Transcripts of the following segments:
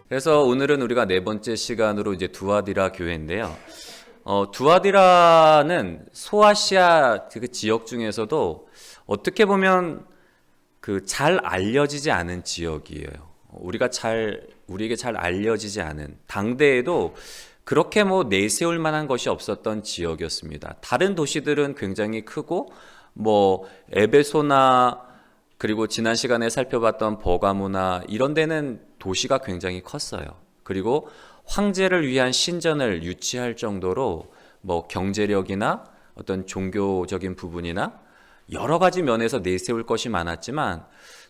그래서 오늘은 우리가 네 번째 시간으로 이제 두아디라 교회인데요. 두아디라는 소아시아 그 지역 중에서도 어떻게 보면 그 잘 알려지지 않은 지역이에요. 우리에게 잘 알려지지 않은, 당대에도 그렇게 뭐 내세울 만한 것이 없었던 지역이었습니다. 다른 도시들은 굉장히 크고 뭐 에베소나 그리고 지난 시간에 살펴봤던 버가모나 이런 데는 도시가 굉장히 컸어요. 그리고 황제를 위한 신전을 유치할 정도로 뭐 경제력이나 어떤 종교적인 부분이나 여러 가지 면에서 내세울 것이 많았지만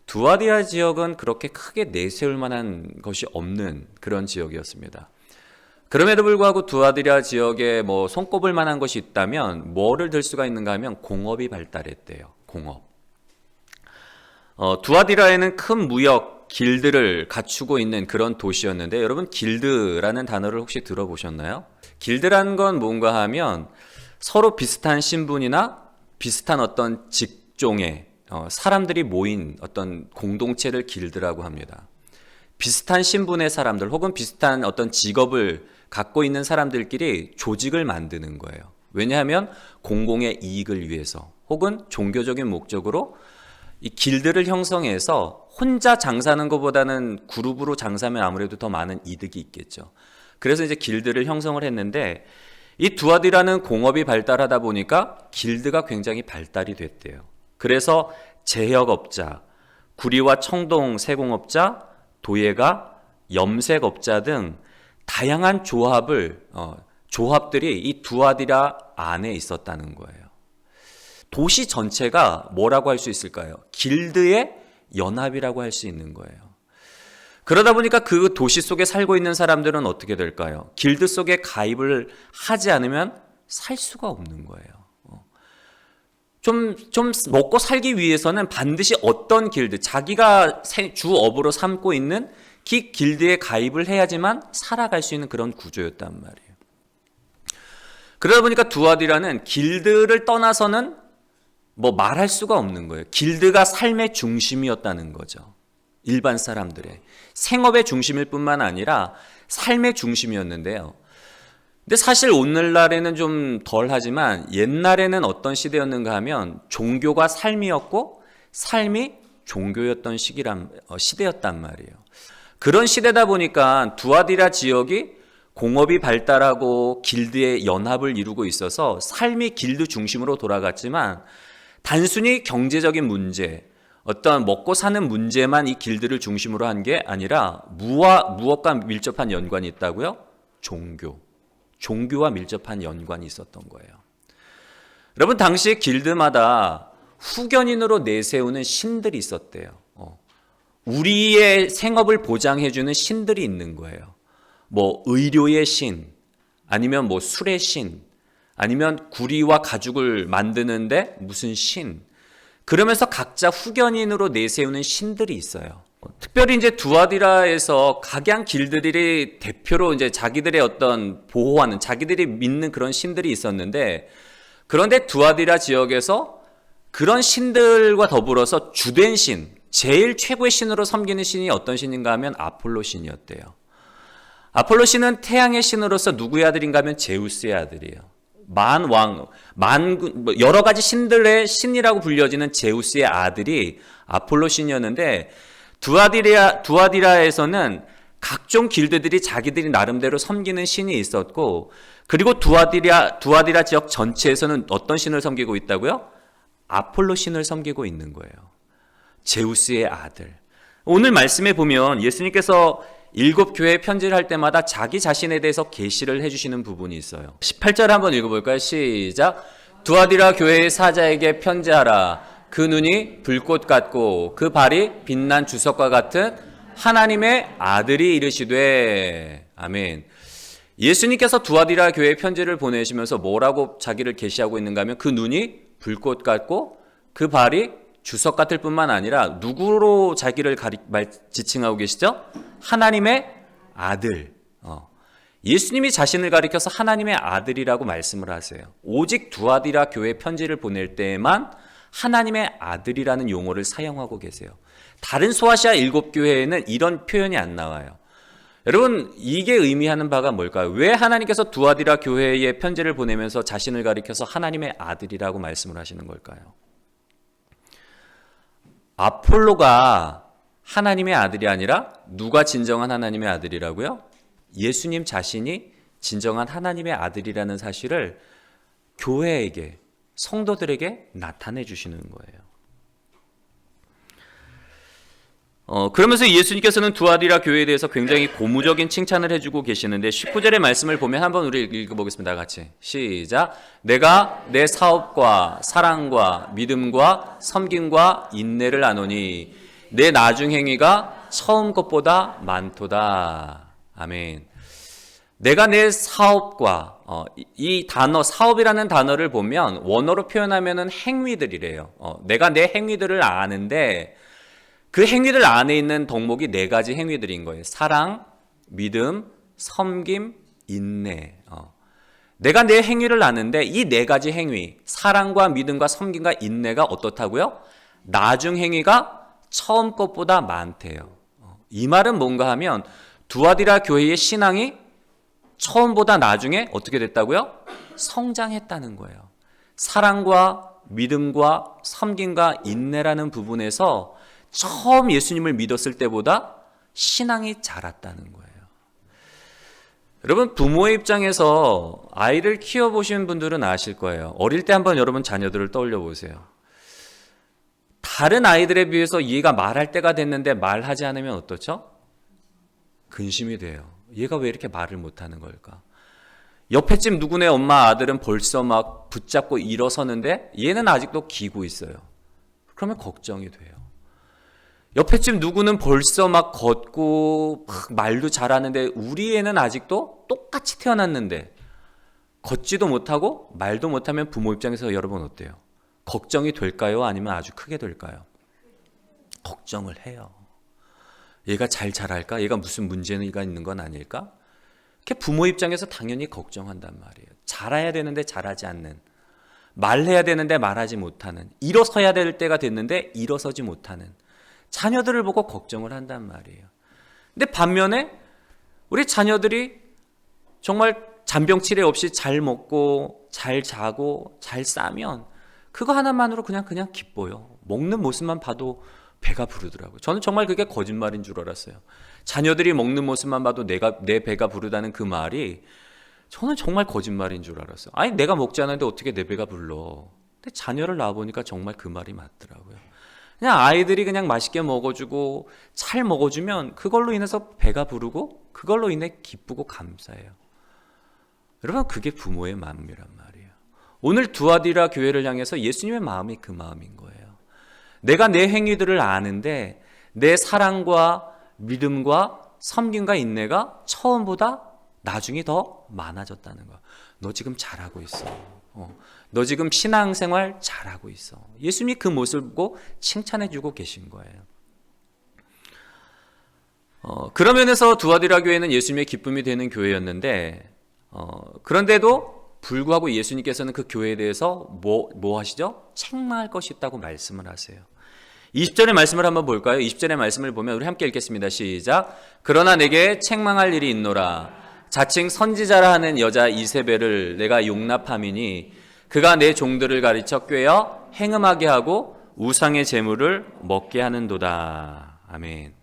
두아디라 지역은 그렇게 크게 내세울 만한 것이 없는 그런 지역이었습니다. 그럼에도 불구하고 두아디라 지역에 뭐 손꼽을 만한 것이 있다면 뭐를 들 수가 있는가 하면 공업이 발달했대요. 공업. 두아디라에는 큰 무역 길드를 갖추고 있는 그런 도시였는데, 여러분 길드라는 단어를 혹시 들어보셨나요? 길드라는 건 뭔가 하면 서로 비슷한 신분이나 비슷한 어떤 직종의 사람들이 모인 어떤 공동체를 길드라고 합니다. 비슷한 신분의 사람들 혹은 비슷한 어떤 직업을 갖고 있는 사람들끼리 조직을 만드는 거예요. 왜냐하면 공공의 이익을 위해서 혹은 종교적인 목적으로 이 길드를 형성해서 혼자 장사하는 것보다는 그룹으로 장사하면 아무래도 더 많은 이득이 있겠죠. 그래서 이제 길드를 형성을 했는데, 이 두아디라는 공업이 발달하다 보니까 길드가 굉장히 발달이 됐대요. 그래서 제역업자, 구리와 청동 세공업자, 도예가, 염색업자 등 다양한 조합들이 이 두아디라 안에 있었다는 거예요. 도시 전체가 뭐라고 할 수 있을까요? 길드의 연합이라고 할 수 있는 거예요. 그러다 보니까 그 도시 속에 살고 있는 사람들은 어떻게 될까요? 길드 속에 가입을 하지 않으면 살 수가 없는 거예요. 좀 먹고 살기 위해서는 반드시 어떤 길드, 자기가 주업으로 삼고 있는 그 길드에 가입을 해야지만 살아갈 수 있는 그런 구조였단 말이에요. 그러다 보니까 두아디라는 길드를 떠나서는 뭐 말할 수가 없는 거예요. 길드가 삶의 중심이었다는 거죠. 일반 사람들의 생업의 중심일 뿐만 아니라 삶의 중심이었는데요. 근데 사실 오늘날에는 좀 덜하지만 옛날에는 어떤 시대였는가 하면 종교가 삶이었고 삶이 종교였던 시대였단 말이에요. 그런 시대다 보니까 두아디라 지역이 공업이 발달하고 길드의 연합을 이루고 있어서 삶이 길드 중심으로 돌아갔지만, 단순히 경제적인 문제, 어떤 먹고 사는 문제만 이 길드를 중심으로 한 게 아니라 무엇과 밀접한 연관이 있다고요? 종교와 밀접한 연관이 있었던 거예요. 여러분, 당시 길드마다 후견인으로 내세우는 신들이 있었대요. 우리의 생업을 보장해주는 신들이 있는 거예요. 뭐 의료의 신, 아니면 뭐 술의 신, 아니면 구리와 가죽을 만드는데 무슨 신, 그러면서 각자 후견인으로 내세우는 신들이 있어요. 특별히 이제 두아디라에서 각양 길드들이 대표로 이제 자기들의 어떤 보호하는, 자기들이 믿는 그런 신들이 있었는데, 그런데 두아디라 지역에서 그런 신들과 더불어서 주된 신, 제일 최고의 신으로 섬기는 신이 어떤 신인가 하면 아폴로 신이었대요. 아폴로 신은 태양의 신으로서 누구의 아들인가 하면 제우스의 아들이에요. 여러 가지 신들의 신이라고 불려지는 제우스의 아들이 아폴로 신이었는데, 두아디라에서는 각종 길드들이 자기들이 나름대로 섬기는 신이 있었고, 그리고 두아디라 지역 전체에서는 어떤 신을 섬기고 있다고요? 아폴로 신을 섬기고 있는 거예요. 제우스의 아들. 오늘 말씀에 보면 예수님께서 7교회에 편지를 할 때마다 자기 자신에 대해서 계시를 해주시는 부분이 있어요. 18절 한번 읽어볼까요? 시작. 두아디라 교회의 사자에게 편지하라. 그 눈이 불꽃 같고 그 발이 빛난 주석과 같은 하나님의 아들이 이르시되. 아멘. 예수님께서 두아디라 교회에 편지를 보내시면서 뭐라고 자기를 계시하고 있는가 하면, 그 눈이 불꽃 같고 그 발이 주석 같을 뿐만 아니라 누구로 자기를 지칭하고 계시죠? 하나님의 아들. 예수님이 자신을 가리켜서 하나님의 아들이라고 말씀을 하세요. 오직 두아디라 교회 편지를 보낼 때에만 하나님의 아들이라는 용어를 사용하고 계세요. 다른 소아시아 7교회에는 이런 표현이 안 나와요. 여러분, 이게 의미하는 바가 뭘까요? 왜 하나님께서 두아디라 교회에 편지를 보내면서 자신을 가리켜서 하나님의 아들이라고 말씀을 하시는 걸까요? 아폴로가 하나님의 아들이 아니라 누가 진정한 하나님의 아들이라고요? 예수님 자신이 진정한 하나님의 아들이라는 사실을 교회에게, 성도들에게 나타내 주시는 거예요. 그러면서 예수님께서는 두아디라 교회에 대해서 굉장히 고무적인 칭찬을 해주고 계시는데 19절의 말씀을 보면 한번 우리 읽어보겠습니다. 같이 시작. 내가 내 사업과 사랑과 믿음과 섬김과 인내를 아노니 내 나중 행위가 처음 것보다 많도다. 아멘. 내가 내 사업과 이 단어 사업이라는 단어를 보면 원어로 표현하면은 행위들이래요. 내가 내 행위들을 아는데 그 행위들 안에 있는 덕목이 네 가지 행위들인 거예요. 사랑, 믿음, 섬김, 인내. 내가 내 행위를 아는데 이 네 가지 행위, 사랑과 믿음과 섬김과 인내가 어떻다고요? 나중 행위가 처음 것보다 많대요. 이 말은 뭔가 하면 두아디라 교회의 신앙이 처음보다 나중에 어떻게 됐다고요? 성장했다는 거예요. 사랑과 믿음과 섬김과 인내라는 부분에서 처음 예수님을 믿었을 때보다 신앙이 자랐다는 거예요. 여러분, 부모의 입장에서 아이를 키워보신 분들은 아실 거예요. 어릴 때 한번 여러분 자녀들을 떠올려 보세요. 다른 아이들에 비해서 얘가 말할 때가 됐는데 말하지 않으면 어떻죠? 근심이 돼요. 얘가 왜 이렇게 말을 못하는 걸까? 옆에 집 누구네 엄마 아들은 벌써 막 붙잡고 일어서는데 얘는 아직도 기고 있어요. 그러면 걱정이 돼요. 옆에 집 누구는 벌써 막 걷고 막 말도 잘하는데 우리 애는 아직도 똑같이 태어났는데 걷지도 못하고 말도 못하면 부모 입장에서 여러분 어때요? 걱정이 될까요? 아니면 아주 크게 될까요? 걱정을 해요. 얘가 잘 자랄까? 얘가 무슨 문제가 있는 건 아닐까? 그게 부모 입장에서 당연히 걱정한단 말이에요. 잘해야 되는데 잘하지 않는, 말해야 되는데 말하지 못하는, 일어서야 될 때가 됐는데 일어서지 못하는 자녀들을 보고 걱정을 한단 말이에요. 근데 반면에 우리 자녀들이 정말 잔병치레 없이 잘 먹고 잘 자고 잘 싸면 그거 하나만으로 그냥 기뻐요. 먹는 모습만 봐도 배가 부르더라고요. 저는 정말 그게 거짓말인 줄 알았어요. 자녀들이 먹는 모습만 봐도 내 배가 부르다는 그 말이 저는 정말 거짓말인 줄 알았어요. 아니 내가 먹지 않았는데 어떻게 내 배가 불러. 근데 자녀를 낳아보니까 정말 그 말이 맞더라고요. 그냥 아이들이 그냥 맛있게 먹어주고 잘 먹어주면 그걸로 인해서 배가 부르고 그걸로 인해 기쁘고 감사해요. 여러분 그게 부모의 마음이란 말이에요. 오늘 두아디라 교회를 향해서 예수님의 마음이 그 마음인 거예요. 내가 내 행위들을 아는데 내 사랑과 믿음과 섬김과 인내가 처음보다 나중에 더 많아졌다는 거야. 너 지금 잘하고 있어. 너 지금 신앙생활 잘하고 있어. 예수님이 그 모습을 보고 칭찬해주고 계신 거예요. 그런 면에서 두아디라 교회는 예수님의 기쁨이 되는 교회였는데 그런데도 불구하고 예수님께서는 그 교회에 대해서 뭐 하시죠? 책망할 것이 있다고 말씀을 하세요. 20절의 말씀을 한번 볼까요? 20절의 말씀을 보면 우리 함께 읽겠습니다. 시작. 그러나 내게 책망할 일이 있노라. 자칭 선지자라 하는 여자 이세벨을 내가 용납함이니 그가 내 종들을 가르쳐 꿰어 행음하게 하고 우상의 제물을 먹게 하는도다. 아멘.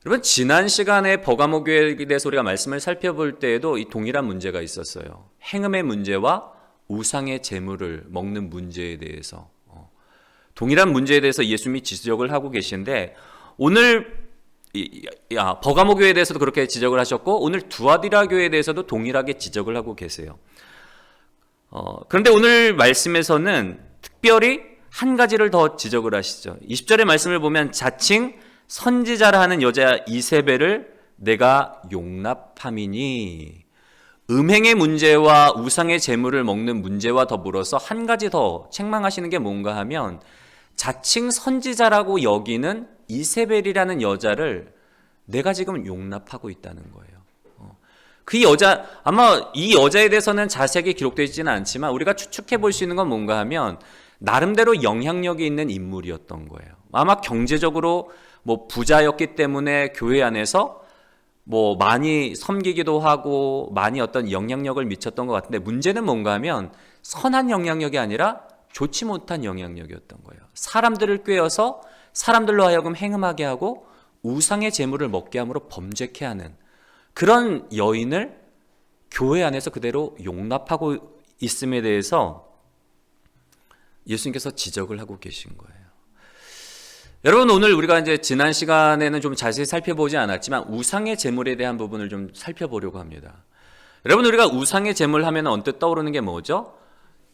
여러분 지난 시간에 버가모 교회에 대해서 우리가 말씀을 살펴볼 때에도 이 동일한 문제가 있었어요. 행음의 문제와 우상의 제물을 먹는 문제에 대해서 동일한 문제에 대해서 예수님이 지적을 하고 계신데 오늘 버가모 교회에 대해서도 그렇게 지적을 하셨고 오늘 두아디라 교회에 대해서도 동일하게 지적을 하고 계세요. 그런데 오늘 말씀에서는 특별히 한 가지를 더 지적을 하시죠. 20절의 말씀을 보면 자칭 선지자라 하는 여자 이세벨을 내가 용납함이니 음행의 문제와 우상의 제물을 먹는 문제와 더불어서 한 가지 더 책망하시는 게 뭔가 하면 자칭 선지자라고 여기는 이세벨이라는 여자를 내가 지금 용납하고 있다는 거예요. 그 여자, 아마 이 여자에 대해서는 자세하게 기록되어 있지는 않지만 우리가 추측해 볼 수 있는 건 뭔가 하면 나름대로 영향력이 있는 인물이었던 거예요. 아마 경제적으로 부자였기 때문에 교회 안에서 뭐 많이 섬기기도 하고 많이 어떤 영향력을 미쳤던 것 같은데, 문제는 뭔가 하면 선한 영향력이 아니라 좋지 못한 영향력이었던 거예요. 사람들을 꾀어서 사람들로 하여금 행음하게 하고 우상의 재물을 먹게 함으로 범죄케 하는 그런 여인을 교회 안에서 그대로 용납하고 있음에 대해서 예수님께서 지적을 하고 계신 거예요. 여러분, 오늘 우리가 이제 지난 시간에는 좀 자세히 살펴보지 않았지만 우상의 제물에 대한 부분을 좀 살펴보려고 합니다. 여러분, 우리가 우상의 제물 하면 언뜻 떠오르는 게 뭐죠?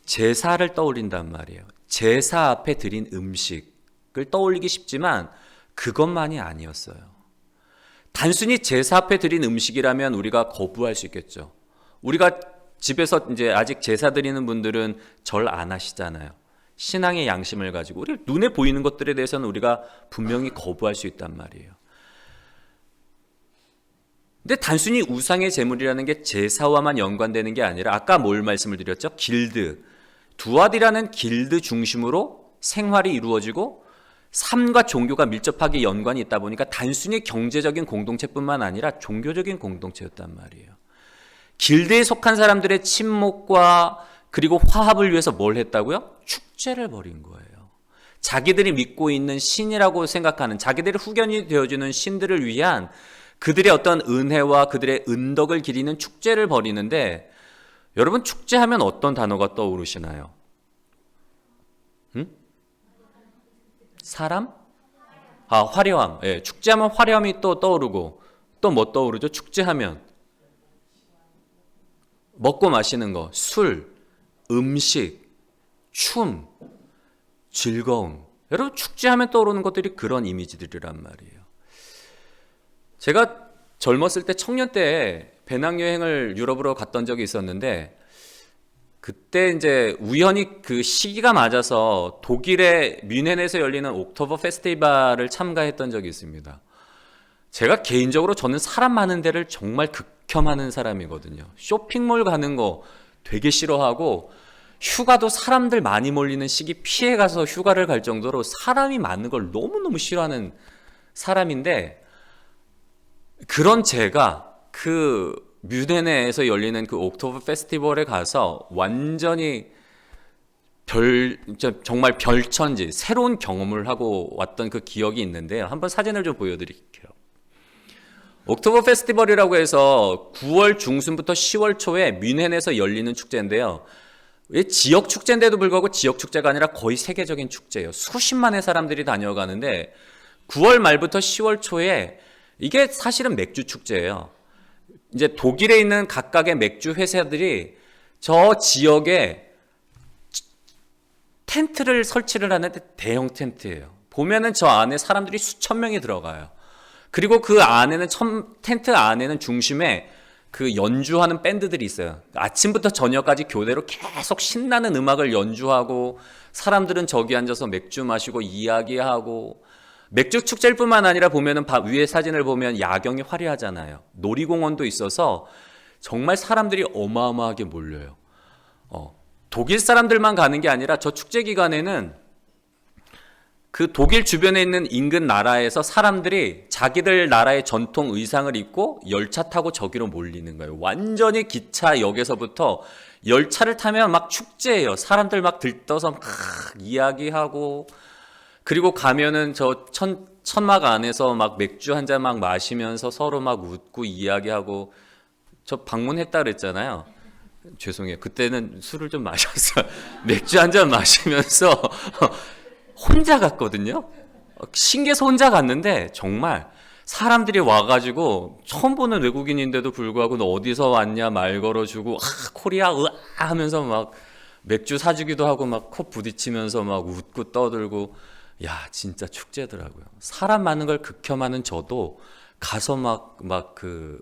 제사를 떠올린단 말이에요. 제사 앞에 드린 음식을 떠올리기 쉽지만 그것만이 아니었어요. 단순히 제사 앞에 드린 음식이라면 우리가 거부할 수 있겠죠. 우리가 집에서 이제 아직 제사 드리는 분들은 절 안 하시잖아요. 신앙의 양심을 가지고 우리 눈에 보이는 것들에 대해서는 우리가 분명히 거부할 수 있단 말이에요. 근데 단순히 우상의 제물이라는 게 제사와만 연관되는 게 아니라 아까 뭘 말씀을 드렸죠? 길드. 두아디라는 길드 중심으로 생활이 이루어지고 삶과 종교가 밀접하게 연관이 있다 보니까 단순히 경제적인 공동체뿐만 아니라 종교적인 공동체였단 말이에요. 길드에 속한 사람들의 친목과 그리고 화합을 위해서 뭘 했다고요? 축제를 벌인 거예요. 자기들이 믿고 있는 신이라고 생각하는, 자기들의 후견이 되어주는 신들을 위한 그들의 어떤 은혜와 그들의 은덕을 기리는 축제를 벌이는데, 여러분, 축제하면 어떤 단어가 떠오르시나요? 사람? 화려함. 예, 축제하면 화려함이 또 떠오르고, 또 뭐 떠오르죠? 축제하면 먹고 마시는 거, 술, 음식, 춤, 즐거움. 여러분, 축제하면 떠오르는 것들이 그런 이미지들이란 말이에요. 제가 젊었을 때, 청년 때 배낭여행을 유럽으로 갔던 적이 있었는데, 그때 이제 우연히 그 시기가 맞아서 독일의 뮌헨에서 열리는 옥토버 페스티벌을 참가했던 적이 있습니다. 제가 개인적으로 저는 사람 많은 데를 정말 극혐하는 사람이거든요. 쇼핑몰 가는 거 되게 싫어하고, 휴가도 사람들 많이 몰리는 시기 피해 가서 휴가를 갈 정도로 사람이 많은 걸 너무너무 싫어하는 사람인데, 그런 제가 그 뮌헨에서 열리는 그 옥토버 페스티벌에 가서 완전히 정말 별천지, 새로운 경험을 하고 왔던 그 기억이 있는데요. 한번 사진을 좀 보여드릴게요. 옥토버 페스티벌이라고 해서 9월 중순부터 10월 초에 뮌헨에서 열리는 축제인데요. 지역 축제인데도 불구하고 지역 축제가 아니라 거의 세계적인 축제예요. 수십만의 사람들이 다녀가는데 9월 말부터 10월 초에 이게 사실은 맥주 축제예요. 이제 독일에 있는 각각의 맥주 회사들이 저 지역에 텐트를 설치를 하는데 대형 텐트예요. 보면은 저 안에 사람들이 수천 명이 들어가요. 그리고 그 안에는 텐트 안에는 중심에 그 연주하는 밴드들이 있어요. 아침부터 저녁까지 교대로 계속 신나는 음악을 연주하고, 사람들은 저기 앉아서 맥주 마시고 이야기하고, 맥주 축제일 뿐만 아니라 보면은 위에 사진을 보면 야경이 화려하잖아요. 놀이공원도 있어서 정말 사람들이 어마어마하게 몰려요. 독일 사람들만 가는 게 아니라 저 축제 기간에는 그 독일 주변에 있는 인근 나라에서 사람들이 자기들 나라의 전통 의상을 입고 열차 타고 저기로 몰리는 거예요. 완전히 기차역에서부터 열차를 타면 막 축제예요. 사람들 막 들떠서 막 이야기하고, 그리고 가면은 저 천막 안에서 막 맥주 한 잔 막 마시면서 서로 막 웃고 이야기하고. 저 방문했다 그랬잖아요. 죄송해요. 그때는 술을 좀 마셨어요. 맥주 한 잔 마시면서 혼자 갔거든요. 신기해서 혼자 갔는데 정말 사람들이 와가지고 처음 보는 외국인인데도 불구하고 너 어디서 왔냐 말 걸어주고, 코리아 으아 하면서 막 맥주 사주기도 하고 막 코 부딪히면서 막 웃고 떠들고. 야, 진짜 축제더라고요. 사람 많은 걸 극혐하는 저도 가서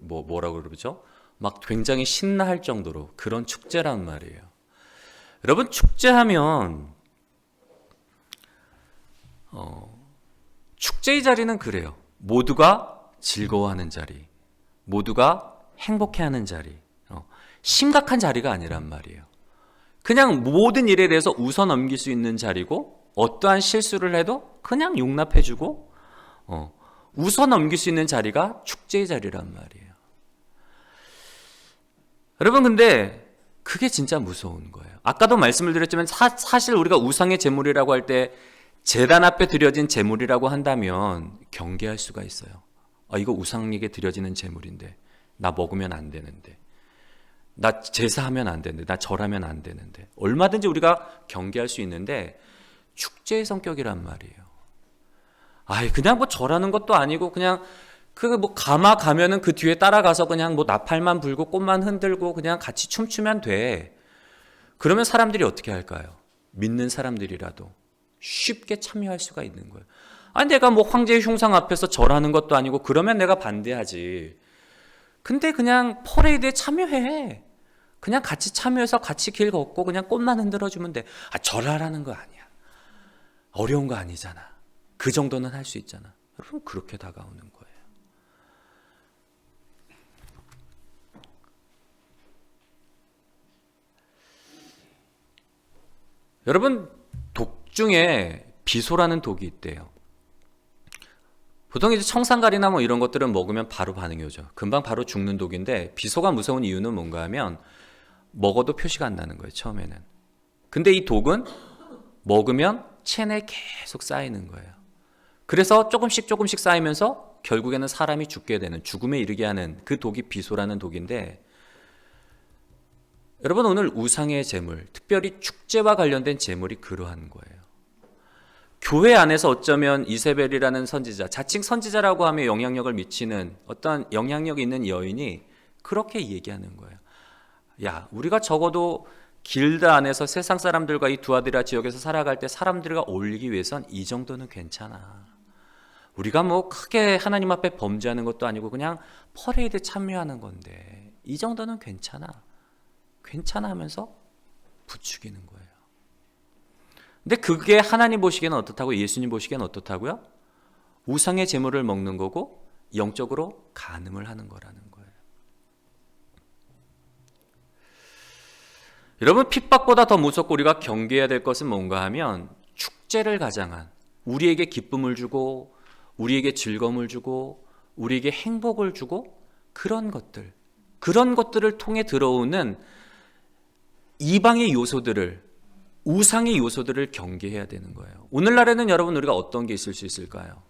뭐라고 그러죠? 막 굉장히 신나할 정도로 그런 축제란 말이에요. 여러분, 축제하면 축제의 자리는 그래요. 모두가 즐거워하는 자리, 모두가 행복해하는 자리, 심각한 자리가 아니란 말이에요. 그냥 모든 일에 대해서 웃어 넘길 수 있는 자리고, 어떠한 실수를 해도 그냥 용납해주고, 웃어 넘길 수 있는 자리가 축제의 자리란 말이에요. 여러분, 근데 그게 진짜 무서운 거예요. 아까도 말씀을 드렸지만 사실 우리가 우상의 제물이라고 할 때 제단 앞에 드려진 제물이라고 한다면 경계할 수가 있어요. 이거 우상에게 드려지는 제물인데 나 먹으면 안 되는데, 나 제사하면 안 되는데, 나 절하면 안 되는데, 얼마든지 우리가 경계할 수 있는데 축제의 성격이란 말이에요. 그냥 뭐 절하는 것도 아니고 그냥 가마 가면은 그 뒤에 따라가서 그냥 뭐 나팔만 불고 꽃만 흔들고 그냥 같이 춤추면 돼. 그러면 사람들이 어떻게 할까요? 믿는 사람들이라도 쉽게 참여할 수가 있는 거예요. 내가 뭐 황제의 흉상 앞에서 절하는 것도 아니고 그러면 내가 반대하지. 근데 그냥 퍼레이드에 참여해. 그냥 같이 참여해서 같이 길 걷고 그냥 꽃만 흔들어주면 돼. 절하라는 거 아니야. 어려운 거 아니잖아. 그 정도는 할 수 있잖아. 여러분, 그렇게 다가오는 거예요. 여러분, 독 중에 비소라는 독이 있대요. 보통 이제 청산가리나 뭐 이런 것들은 먹으면 바로 반응이 오죠. 금방 바로 죽는 독인데, 비소가 무서운 이유는 뭔가 하면 먹어도 표시가 안 나는 거예요, 처음에는. 근데 이 독은 먹으면 체내에 계속 쌓이는 거예요. 그래서 조금씩 쌓이면서 결국에는 사람이 죽게 되는, 죽음에 이르게 하는 그 독이 비소라는 독인데, 여러분, 오늘 우상의 제물, 특별히 축제와 관련된 제물이 그러한 거예요. 교회 안에서 어쩌면 이세벨이라는 선지자, 자칭 선지자라고 하며 영향력을 미치는 어떤 영향력 있는 여인이 그렇게 얘기하는 거예요. 야, 우리가 적어도 길드 안에서 세상 사람들과 이 두아디라 지역에서 살아갈 때 사람들과 어울리기 위해선 이 정도는 괜찮아. 우리가 뭐 크게 하나님 앞에 범죄하는 것도 아니고 그냥 퍼레이드에 참여하는 건데 이 정도는 괜찮아 하면서 부추기는 거예요. 근데 그게 하나님 보시기에는 어떻다고, 예수님 보시기에는 어떻다고요? 우상의 제물을 먹는 거고 영적으로 간음을 하는 거라는 거예요. 여러분, 핍박보다 더 무섭고 우리가 경계해야 될 것은 뭔가 하면 축제를 가장한, 우리에게 기쁨을 주고 우리에게 즐거움을 주고 우리에게 행복을 주고 그런 것들을 통해 들어오는 이방의 요소들을, 우상의 요소들을 경계해야 되는 거예요. 오늘날에는 여러분, 우리가 어떤 게 있을 수 있을까요?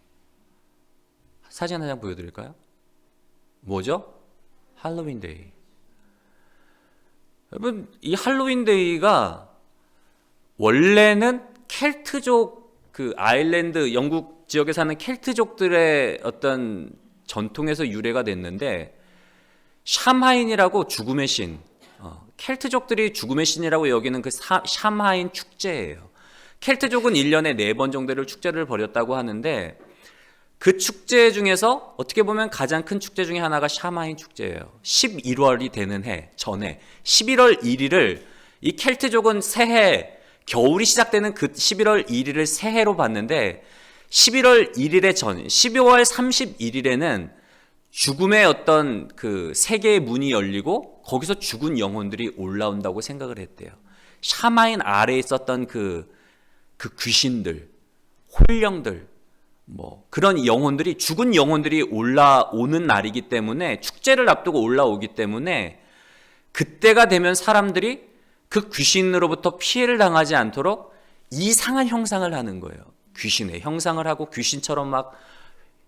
사진 한 장 보여드릴까요? 뭐죠? 할로윈 데이. 여러분, 이 할로윈 데이가 원래는 켈트족, 그 아일랜드 영국 지역에 사는 켈트족들의 어떤 전통에서 유래가 됐는데, 샴하인이라고 죽음의 신, 켈트족들이 죽음의 신이라고 여기는 그 샴하인 축제예요. 켈트족은 1년에 4번 정도를 축제를 벌였다고 하는데, 그 축제 중에서 어떻게 보면 가장 큰 축제 중에 하나가 샴하인 축제예요. 11월이 되는 해 전에 11월 1일을 이 켈트족은 새해, 겨울이 시작되는 그 11월 1일을 새해로 봤는데, 11월 1일에 전 12월 31일에는 죽음의 어떤 그 세계의 문이 열리고 거기서 죽은 영혼들이 올라온다고 생각을 했대요. 샤마인 아래에 있었던 그 귀신들, 홀령들, 뭐 그런 영혼들이, 죽은 영혼들이 올라오는 날이기 때문에, 축제를 앞두고 올라오기 때문에 그때가 되면 사람들이 그 귀신으로부터 피해를 당하지 않도록 이상한 형상을 하는 거예요. 귀신의 형상을 하고 귀신처럼 막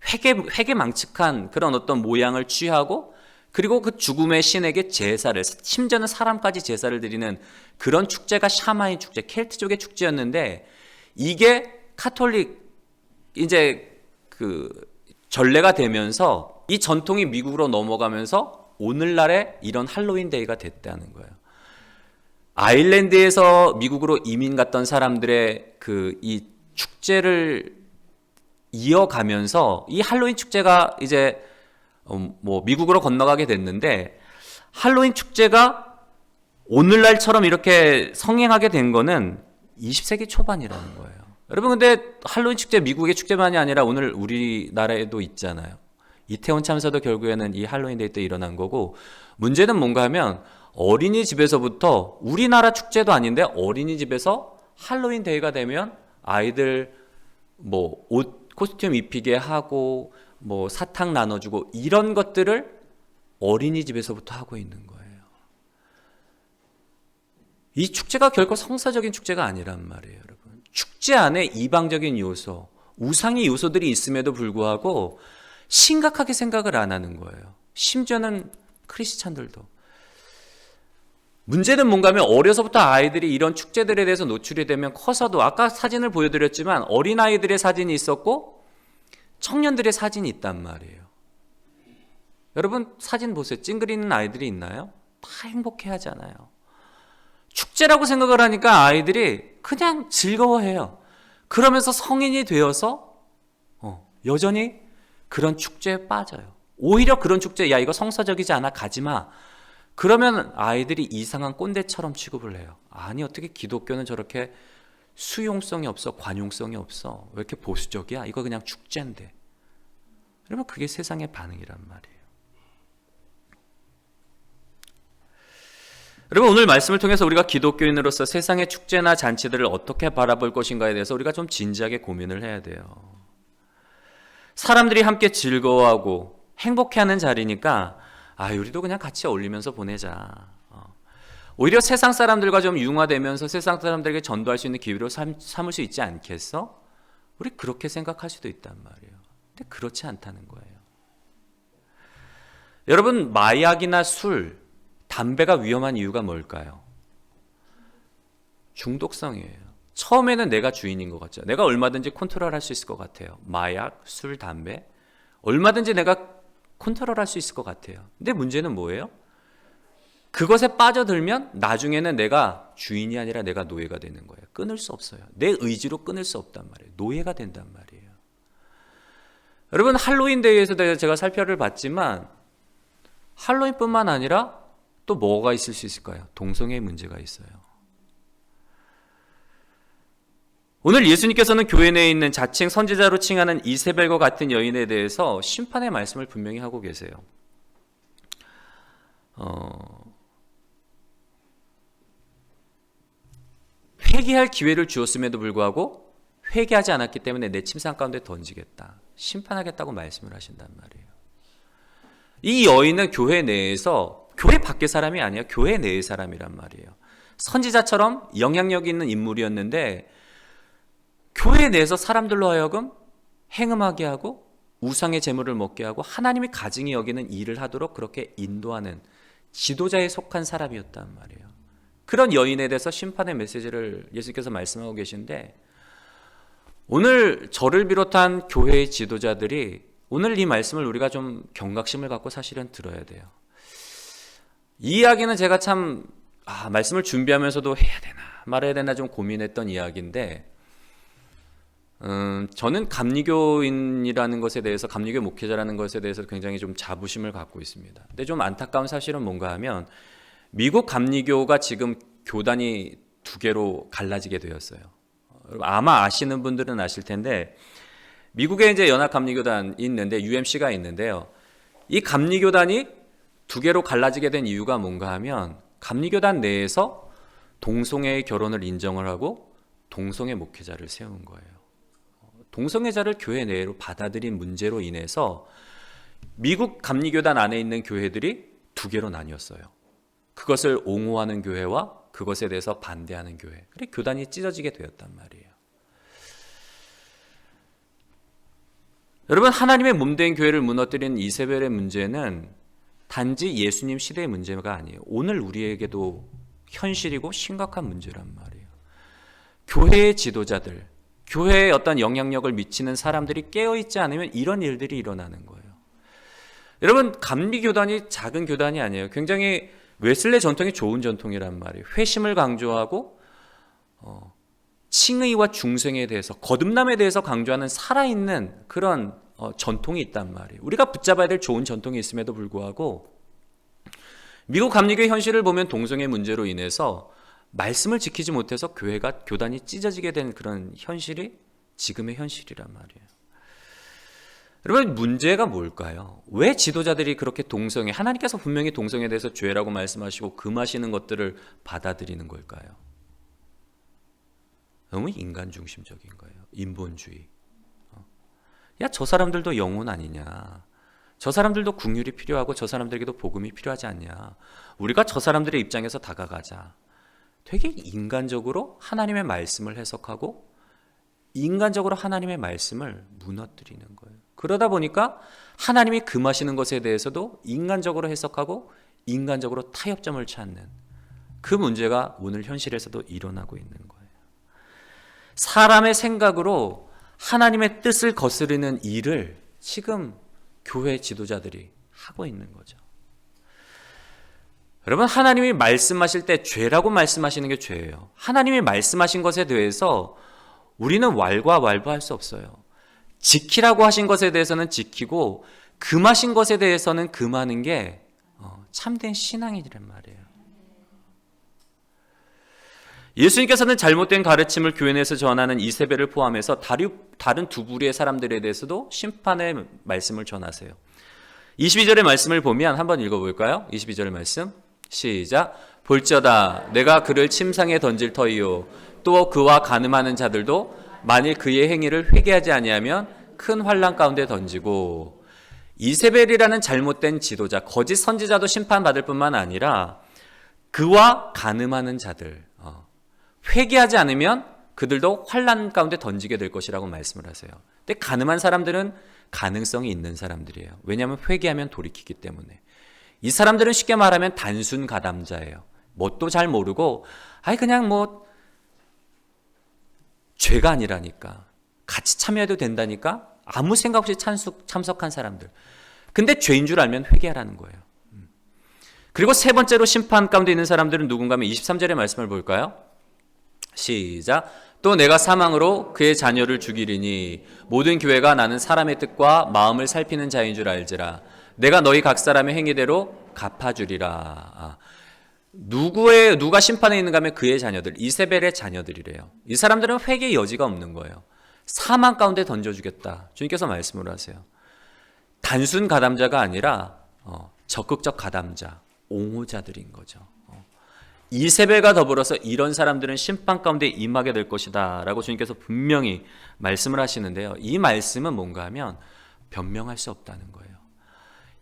회개망측한 그런 어떤 모양을 취하고, 그리고 그 죽음의 신에게 제사를, 심지어는 사람까지 제사를 드리는 그런 축제가 샤마인 축제, 켈트족의 축제였는데, 이게 카톨릭 이제 그 전례가 되면서 이 전통이 미국으로 넘어가면서 오늘날에 이런 할로윈 데이가 됐다는 거예요. 아일랜드에서 미국으로 이민 갔던 사람들의 이 축제를 이어가면서 이 할로윈 축제가 이제 뭐 미국으로 건너가게 됐는데, 할로윈 축제가 오늘날처럼 이렇게 성행하게 된 거는 20세기 초반이라는 거예요. 여러분, 근데 할로윈 축제 미국의 축제만이 아니라 오늘 우리나라에도 있잖아요. 이태원 참사도 결국에는 이 할로윈 데이 때 일어난 거고, 문제는 뭔가 하면 어린이집에서부터, 우리나라 축제도 아닌데 어린이집에서 할로윈 데이가 되면 아이들 뭐 옷 코스튬 입히게 하고 뭐 사탕 나눠주고 이런 것들을 어린이집에서부터 하고 있는 거예요. 이 축제가 결코 성사적인 축제가 아니란 말이에요, 여러분. 축제 안에 이방적인 요소, 우상의 요소들이 있음에도 불구하고 심각하게 생각을 안 하는 거예요. 심지어는 크리스찬들도. 문제는 뭔가 하면 어려서부터 아이들이 이런 축제들에 대해서 노출이 되면 커서도 아까 사진을 보여드렸지만 어린아이들의 사진이 있었고 청년들의 사진이 있단 말이에요. 여러분 사진 보세요. 찡그리는 아이들이 있나요? 다 행복해 하잖아요. 축제라고 생각을 하니까 아이들이 그냥 즐거워해요. 그러면서 성인이 되어서 여전히 그런 축제에 빠져요. 오히려 그런 축제, 야 이거 성사적이지 않아, 가지마. 그러면 아이들이 이상한 꼰대처럼 취급을 해요. 아니 어떻게 기독교는 저렇게 수용성이 없어, 관용성이 없어, 왜 이렇게 보수적이야, 이거 그냥 축제인데. 그러면 그게 세상의 반응이란 말이에요. 여러분 오늘 말씀을 통해서 우리가 기독교인으로서 세상의 축제나 잔치들을 어떻게 바라볼 것인가에 대해서 우리가 좀 진지하게 고민을 해야 돼요. 사람들이 함께 즐거워하고 행복해하는 자리니까 우리도 그냥 같이 어울리면서 보내자. 오히려 세상 사람들과 좀 융화되면서 세상 사람들에게 전도할 수 있는 기회로 삼을 수 있지 않겠어? 우리 그렇게 생각할 수도 있단 말이에요. 근데 그렇지 않다는 거예요. 여러분 마약이나 술, 담배가 위험한 이유가 뭘까요? 중독성이에요. 처음에는 내가 주인인 것 같죠. 내가 얼마든지 컨트롤할 수 있을 것 같아요. 마약, 술, 담배 얼마든지 내가 컨트롤할 수 있을 것 같아요. 근데 문제는 뭐예요? 그것에 빠져들면 나중에는 내가 주인이 아니라 내가 노예가 되는 거예요. 끊을 수 없어요. 내 의지로 끊을 수 없단 말이에요. 노예가 된단 말이에요. 여러분 할로윈 데이에서 제가 살펴를 봤지만 할로윈뿐만 아니라 또 뭐가 있을 수 있을까요? 동성애의 문제가 있어요. 오늘 예수님께서는 교회 내에 있는 자칭 선지자로 칭하는 이세벨과 같은 여인에 대해서 심판의 말씀을 분명히 하고 계세요. 회개할 기회를 주었음에도 불구하고 회개하지 않았기 때문에 내 침상 가운데 던지겠다, 심판하겠다고 말씀을 하신단 말이에요. 이 여인은 교회 내에서, 교회 밖의 사람이 아니야, 교회 내의 사람이란 말이에요. 선지자처럼 영향력 있는 인물이었는데 교회 내에서 사람들로 하여금 행음하게 하고 우상의 제물을 먹게 하고 하나님이 가증히 여기는 일을 하도록 그렇게 인도하는 지도자에 속한 사람이었단 말이에요. 그런 여인에 대해서 심판의 메시지를 예수께서 말씀하고 계신데, 오늘 저를 비롯한 교회의 지도자들이 오늘 이 말씀을 우리가 좀 경각심을 갖고 사실은 들어야 돼요. 이 이야기는 제가 참 말씀을 준비하면서도 해야 되나 말아야 되나 좀 고민했던 이야기인데, 저는 감리교인이라는 것에 대해서, 감리교 목회자라는 것에 대해서 굉장히 좀 자부심을 갖고 있습니다. 근데 좀 안타까운 사실은 뭔가 하면 미국 감리교가 지금 교단이 두 개로 갈라지게 되었어요. 아마 아시는 분들은 아실 텐데 미국에 이제 연합 감리교단이 있는데 UMC가 있는데요. 이 감리교단이 두 개로 갈라지게 된 이유가 뭔가 하면 감리교단 내에서 동성애의 결혼을 인정을 하고 동성애 목회자를 세운 거예요. 동성애자를 교회 내로 받아들인 문제로 인해서 미국 감리교단 안에 있는 교회들이 두 개로 나뉘었어요. 그것을 옹호하는 교회와 그것에 대해서 반대하는 교회. 그래 교단이 찢어지게 되었단 말이에요. 여러분 하나님의 몸된 교회를 무너뜨린 이세벨의 문제는 단지 예수님 시대의 문제가 아니에요. 오늘 우리에게도 현실이고 심각한 문제란 말이에요. 교회의 지도자들, 교회에 어떤 영향력을 미치는 사람들이 깨어있지 않으면 이런 일들이 일어나는 거예요. 여러분 감리교단이 작은 교단이 아니에요. 굉장히 웨슬레 전통이 좋은 전통이란 말이에요. 회심을 강조하고 칭의와 중생에 대해서, 거듭남에 대해서 강조하는 살아있는 그런 전통이 있단 말이에요. 우리가 붙잡아야 될 좋은 전통이 있음에도 불구하고 미국 감리교의 현실을 보면 동성애 문제로 인해서 말씀을 지키지 못해서 교회가, 교단이 찢어지게 된 그런 현실이 지금의 현실이란 말이에요. 여러분 문제가 뭘까요? 왜 지도자들이 그렇게 동성애, 하나님께서 분명히 동성애에 대해서 죄라고 말씀하시고 금하시는 것들을 받아들이는 걸까요? 너무 인간 중심적인 거예요. 인본주의. 야, 저 사람들도 영혼 아니냐? 저 사람들도 긍휼이 필요하고 저 사람들에게도 복음이 필요하지 않냐? 우리가 저 사람들의 입장에서 다가가자. 되게 인간적으로 하나님의 말씀을 해석하고 인간적으로 하나님의 말씀을 무너뜨리는 거예요. 그러다 보니까 하나님이 금하시는 것에 대해서도 인간적으로 해석하고 인간적으로 타협점을 찾는 그 문제가 오늘 현실에서도 일어나고 있는 거예요. 사람의 생각으로 하나님의 뜻을 거스르는 일을 지금 교회 지도자들이 하고 있는 거죠. 여러분, 하나님이 말씀하실 때 죄라고 말씀하시는 게 죄예요. 하나님이 말씀하신 것에 대해서 우리는 왈가왈부할 수 없어요. 지키라고 하신 것에 대해서는 지키고 금하신 것에 대해서는 금하는 게 참된 신앙이란 말이에요. 예수님께서는 잘못된 가르침을 교회 내에서 전하는 이세벨을 포함해서 다른 두 부류의 사람들에 대해서도 심판의 말씀을 전하세요. 22절의 말씀을 보면 한번 읽어볼까요? 22절의 말씀 시작. 볼지어다 내가 그를 침상에 던질 터이요 또 그와 간음하는 자들도 만일 그의 행위를 회개하지 아니하면 큰 환난 가운데 던지고. 이세벨이라는 잘못된 지도자, 거짓 선지자도 심판받을 뿐만 아니라 그와 간음하는 자들, 회개하지 않으면 그들도 환난 가운데 던지게 될 것이라고 말씀을 하세요. 근데 간음한 사람들은 가능성이 있는 사람들이에요. 왜냐하면 회개하면 돌이키기 때문에. 이 사람들은 쉽게 말하면 단순 가담자예요. 뭣도 잘 모르고 그냥 죄가 아니라니까, 같이 참여해도 된다니까 아무 생각 없이 참석한 사람들. 근데 죄인 줄 알면 회개하라는 거예요. 그리고 세 번째로 심판 가운데 있는 사람들은 누군가 하면 23절의 말씀을 볼까요? 시작. 또 내가 사망으로 그의 자녀를 죽이리니 모든 교회가 나는 사람의 뜻과 마음을 살피는 자인 줄 알지라. 내가 너희 각 사람의 행위대로 갚아주리라. 누가 심판에 있는가 하면 그의 자녀들, 이세벨의 자녀들이래요. 이 사람들은 회개의 여지가 없는 거예요. 사망 가운데 던져주겠다. 주님께서 말씀을 하세요. 단순 가담자가 아니라 적극적 가담자, 옹호자들인 거죠. 이세벨과 더불어서 이런 사람들은 심판 가운데 임하게 될 것이다 라고 주님께서 분명히 말씀을 하시는데요. 이 말씀은 뭔가 하면 변명할 수 없다는 거예요.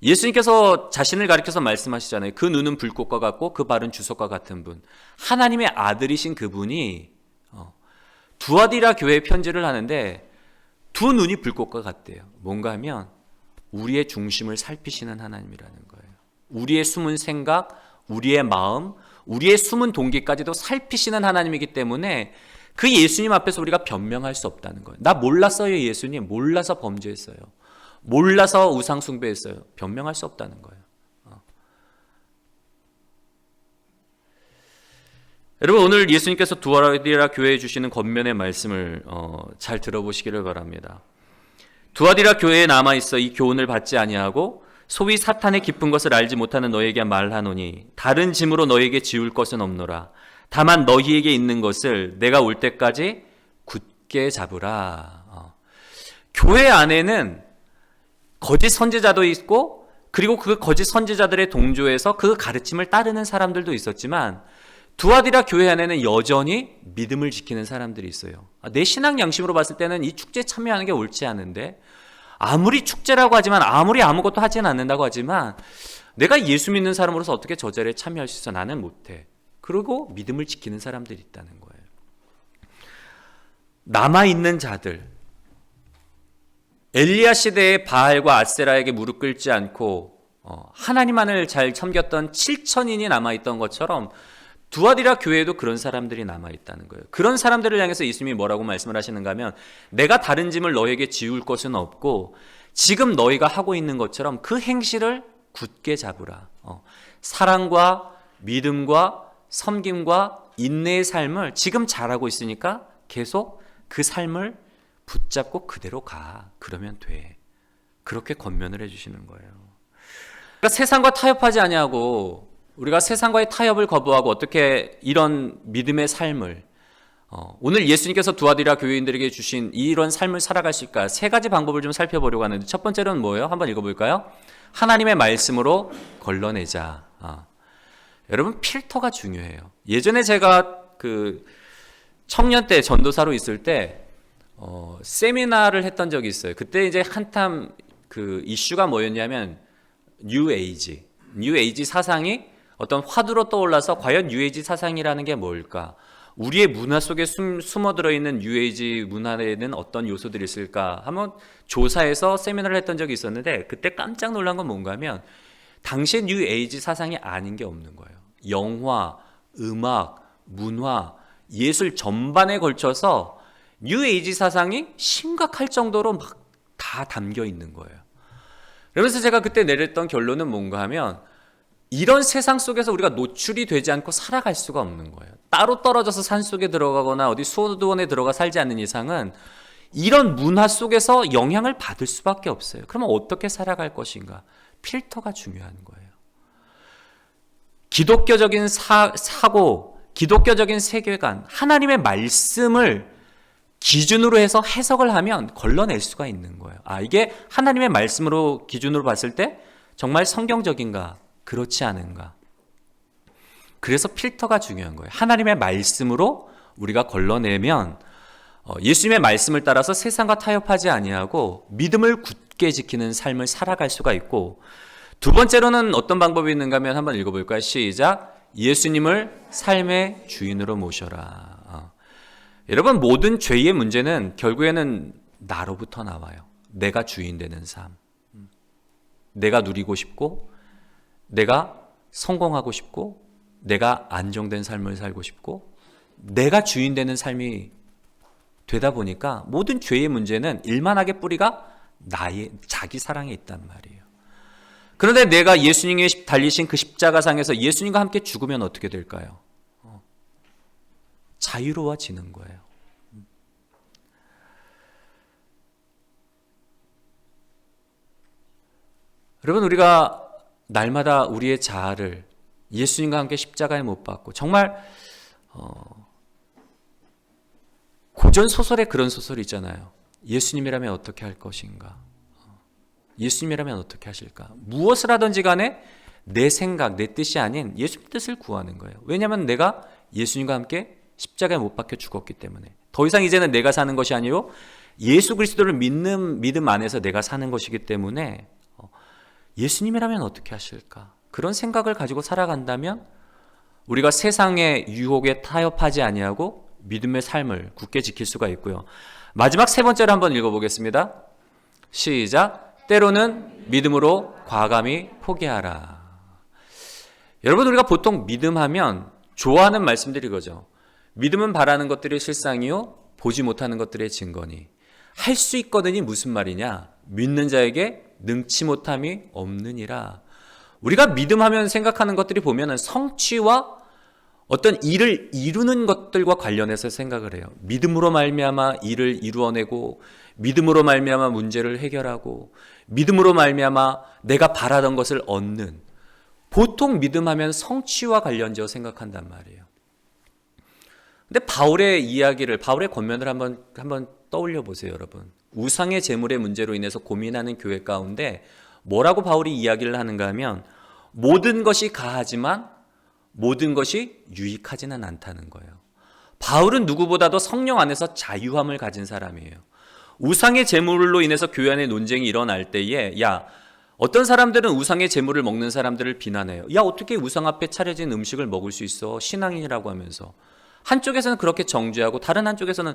예수님께서 자신을 가리켜서 말씀하시잖아요. 그 눈은 불꽃과 같고 그 발은 주석과 같은 분. 하나님의 아들이신 그분이 두아디라 교회에 편지를 하는데 두 눈이 불꽃과 같대요. 뭔가 하면 우리의 중심을 살피시는 하나님이라는 거예요. 우리의 숨은 생각, 우리의 마음, 우리의 숨은 동기까지도 살피시는 하나님이기 때문에 그 예수님 앞에서 우리가 변명할 수 없다는 거예요. 나 몰랐어요, 예수님. 몰라서 범죄했어요. 몰라서 우상 숭배했어요. 변명할 수 없다는 거예요. 여러분, 오늘 예수님께서 두아디라 교회에 주시는 권면의 말씀을 잘 들어보시기를 바랍니다. 두아디라 교회에 남아있어 이 교훈을 받지 아니하고 소위 사탄의 깊은 것을 알지 못하는 너에게 말하노니 다른 짐으로 너에게 지울 것은 없노라. 다만 너희에게 있는 것을 내가 올 때까지 굳게 잡으라. 교회 안에는 거짓 선지자도 있고 그리고 그 거짓 선지자들의 동조에서 그 가르침을 따르는 사람들도 있었지만 두아디라 교회 안에는 여전히 믿음을 지키는 사람들이 있어요. 내 신앙 양심으로 봤을 때는 이 축제에 참여하는 게 옳지 않은데 아무리 축제라고 하지만 아무리 아무것도 하지는 않는다고 하지만 내가 예수 믿는 사람으로서 어떻게 저 자리에 참여할 수 있어? 나는 못해. 그리고 믿음을 지키는 사람들이 있다는 거예요. 남아있는 자들, 엘리야 시대의 바알과 아세라에게 무릎 꿇지 않고 하나님만을 잘 섬겼던 7천인이 남아있던 것처럼 두아디라 교회에도 그런 사람들이 남아있다는 거예요. 그런 사람들을 향해서 예수님이 뭐라고 말씀을 하시는가 하면 내가 다른 짐을 너에게 지울 것은 없고 지금 너희가 하고 있는 것처럼 그 행실을 굳게 잡으라. 사랑과 믿음과 섬김과 인내의 삶을 지금 잘하고 있으니까 계속 그 삶을 붙잡고 그대로 가. 그러면 돼. 그렇게 권면을 해주시는 거예요. 그러니까 세상과 타협하지 아니하고 우리가 세상과의 타협을 거부하고 어떻게 이런 믿음의 삶을 오늘 예수님께서 두아디라 교회인들에게 주신 이런 삶을 살아가실까? 세 가지 방법을 좀 살펴보려고 하는데 첫 번째로는 뭐예요? 한번 읽어볼까요? 하나님의 말씀으로 걸러내자. 여러분, 필터가 중요해요. 예전에 제가 그 청년 때 전도사로 있을 때 세미나를 했던 적이 있어요. 그때 이제 한참 그 이슈가 뭐였냐면 뉴에이지 사상이 어떤 화두로 떠올라서 과연 뉴에이지 사상이라는 게 뭘까? 우리의 문화 속에 숨어 들어있는 뉴에이지 문화에는 어떤 요소들이 있을까? 한번 조사해서 세미나를 했던 적이 있었는데 그때 깜짝 놀란 건 뭔가 하면 당시에 뉴에이지 사상이 아닌 게 없는 거예요. 영화, 음악, 문화, 예술 전반에 걸쳐서 뉴에이지 사상이 심각할 정도로 막 다 담겨 있는 거예요. 그러면서 제가 그때 내렸던 결론은 뭔가 하면 이런 세상 속에서 우리가 노출이 되지 않고 살아갈 수가 없는 거예요. 따로 떨어져서 산속에 들어가거나 어디 수도원에 들어가 살지 않는 이상은 이런 문화 속에서 영향을 받을 수밖에 없어요. 그러면 어떻게 살아갈 것인가? 필터가 중요한 거예요. 기독교적인 사고, 기독교적인 세계관, 하나님의 말씀을 기준으로 해서 해석을 하면 걸러낼 수가 있는 거예요. 이게 하나님의 말씀으로 기준으로 봤을 때 정말 성경적인가? 그렇지 않은가? 그래서 필터가 중요한 거예요. 하나님의 말씀으로 우리가 걸러내면 예수님의 말씀을 따라서 세상과 타협하지 아니하고 믿음을 굳게 지키는 삶을 살아갈 수가 있고, 두 번째로는 어떤 방법이 있는가 하면 한번 읽어볼까요? 시작. 예수님을 삶의 주인으로 모셔라. 여러분, 모든 죄의 문제는 결국에는 나로부터 나와요. 내가 주인 되는 삶. 내가 누리고 싶고, 내가 성공하고 싶고, 내가 안정된 삶을 살고 싶고, 내가 주인 되는 삶이 되다 보니까 모든 죄의 문제는 일만하게 뿌리가 나의 자기 사랑에 있단 말이에요. 그런데 내가 예수님이 달리신 그 십자가상에서 예수님과 함께 죽으면 어떻게 될까요? 자유로워지는 거예요. 여러분, 우리가 날마다 우리의 자아를 예수님과 함께 십자가에 못 박고, 정말 고전 소설에 그런 소설이 있잖아요. 예수님이라면 어떻게 할 것인가? 예수님이라면 어떻게 하실까? 무엇을 하든지 간에 내 생각, 내 뜻이 아닌 예수님 뜻을 구하는 거예요. 왜냐하면 내가 예수님과 함께 십자가에 못 박혀 죽었기 때문에 더 이상 이제는 내가 사는 것이 아니고 예수 그리스도를 믿는 믿음 안에서 내가 사는 것이기 때문에 예수님이라면 어떻게 하실까? 그런 생각을 가지고 살아간다면 우리가 세상의 유혹에 타협하지 아니하고 믿음의 삶을 굳게 지킬 수가 있고요. 마지막 세 번째로 한번 읽어보겠습니다. 시작. 때로는 믿음으로 과감히 포기하라. 여러분, 우리가 보통 믿음하면 좋아하는 말씀들이 이거죠. 믿음은 바라는 것들이 실상이요 보지 못하는 것들의 증거니. 할 수 있거든이 무슨 말이냐? 믿는 자에게 능치 못함이 없느니라. 우리가 믿음하면 생각하는 것들이 보면은 성취와 어떤 일을 이루는 것들과 관련해서 생각을 해요. 믿음으로 말미암아 일을 이루어내고, 믿음으로 말미암아 문제를 해결하고, 믿음으로 말미암아 내가 바라던 것을 얻는, 보통 믿음하면 성취와 관련지어 생각한단 말이에요. 근데 바울의 이야기를, 바울의 권면을 한번 떠올려 보세요, 여러분. 우상의 제물의 문제로 인해서 고민하는 교회 가운데 뭐라고 바울이 이야기를 하는가 하면 모든 것이 가하지만 모든 것이 유익하지는 않다는 거예요. 바울은 누구보다도 성령 안에서 자유함을 가진 사람이에요. 우상의 제물로 인해서 교회 안에 논쟁이 일어날 때에 어떤 사람들은 우상의 제물을 먹는 사람들을 비난해요. 어떻게 우상 앞에 차려진 음식을 먹을 수 있어? 신앙인이라고 하면서. 한쪽에서는 그렇게 정죄하고 다른 한쪽에서는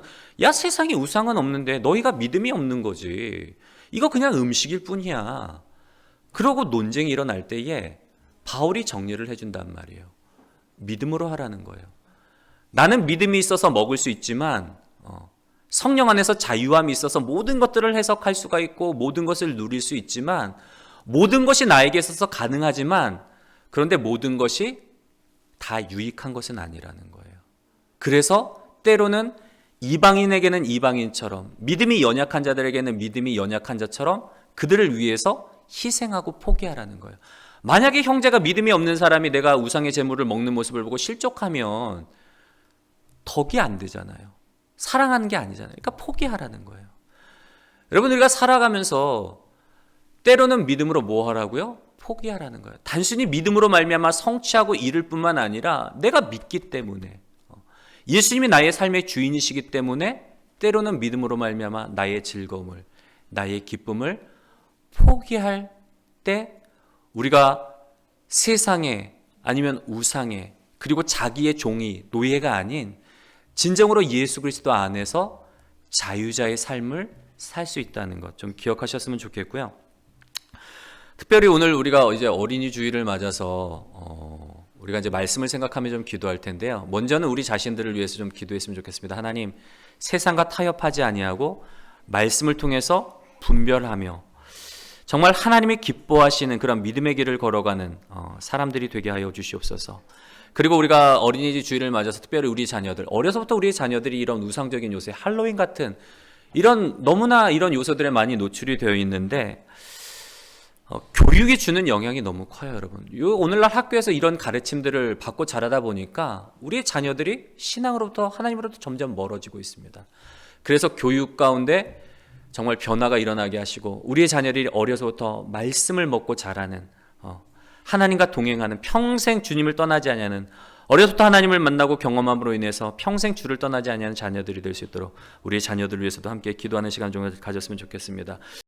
세상에 우상은 없는데 너희가 믿음이 없는 거지. 이거 그냥 음식일 뿐이야. 그러고 논쟁이 일어날 때에 바울이 정리를 해준단 말이에요. 믿음으로 하라는 거예요. 나는 믿음이 있어서 먹을 수 있지만 성령 안에서 자유함이 있어서 모든 것들을 해석할 수가 있고 모든 것을 누릴 수 있지만 모든 것이 나에게 있어서 가능하지만 그런데 모든 것이 다 유익한 것은 아니라는 거예요. 그래서 때로는 이방인에게는 이방인처럼 믿음이 연약한 자들에게는 믿음이 연약한 자처럼 그들을 위해서 희생하고 포기하라는 거예요. 만약에 형제가 믿음이 없는 사람이 내가 우상의 제물을 먹는 모습을 보고 실족하면 덕이 안 되잖아요. 사랑하는 게 아니잖아요. 그러니까 포기하라는 거예요. 여러분, 우리가 살아가면서 때로는 믿음으로 뭐 하라고요? 포기하라는 거예요. 단순히 믿음으로 말미암아 성취하고 이룰 뿐만 아니라 내가 믿기 때문에 예수님이 나의 삶의 주인이시기 때문에 때로는 믿음으로 말미암아 나의 즐거움을, 나의 기쁨을 포기할 때 우리가 세상에 아니면 우상에 그리고 자기의 종이 노예가 아닌 진정으로 예수 그리스도 안에서 자유자의 삶을 살 수 있다는 것 좀 기억하셨으면 좋겠고요. 특별히 오늘 우리가 이제 어린이 주일을 맞아서 우리가 이제 말씀을 생각하며 좀 기도할 텐데요. 먼저는 우리 자신들을 위해서 좀 기도했으면 좋겠습니다. 하나님, 세상과 타협하지 아니하고 말씀을 통해서 분별하며 정말 하나님이 기뻐하시는 그런 믿음의 길을 걸어가는 사람들이 되게 하여 주시옵소서. 그리고 우리가 어린이집 주일을 맞아서 특별히 우리 자녀들, 어려서부터 우리 자녀들이 이런 우상적인 요새, 할로윈 같은 너무나 이런 요소들에 많이 노출이 되어 있는데 교육이 주는 영향이 너무 커요, 여러분. 오늘날 학교에서 이런 가르침들을 받고 자라다 보니까 우리의 자녀들이 신앙으로부터 하나님으로부터 점점 멀어지고 있습니다. 그래서 교육 가운데 정말 변화가 일어나게 하시고 우리의 자녀들이 어려서부터 말씀을 먹고 자라는 하나님과 동행하는 평생 주님을 떠나지 아니하는 어려서부터 하나님을 만나고 경험함으로 인해서 평생 주를 떠나지 아니하는 자녀들이 될 수 있도록 우리의 자녀들을 위해서도 함께 기도하는 시간 좀 가졌으면 좋겠습니다.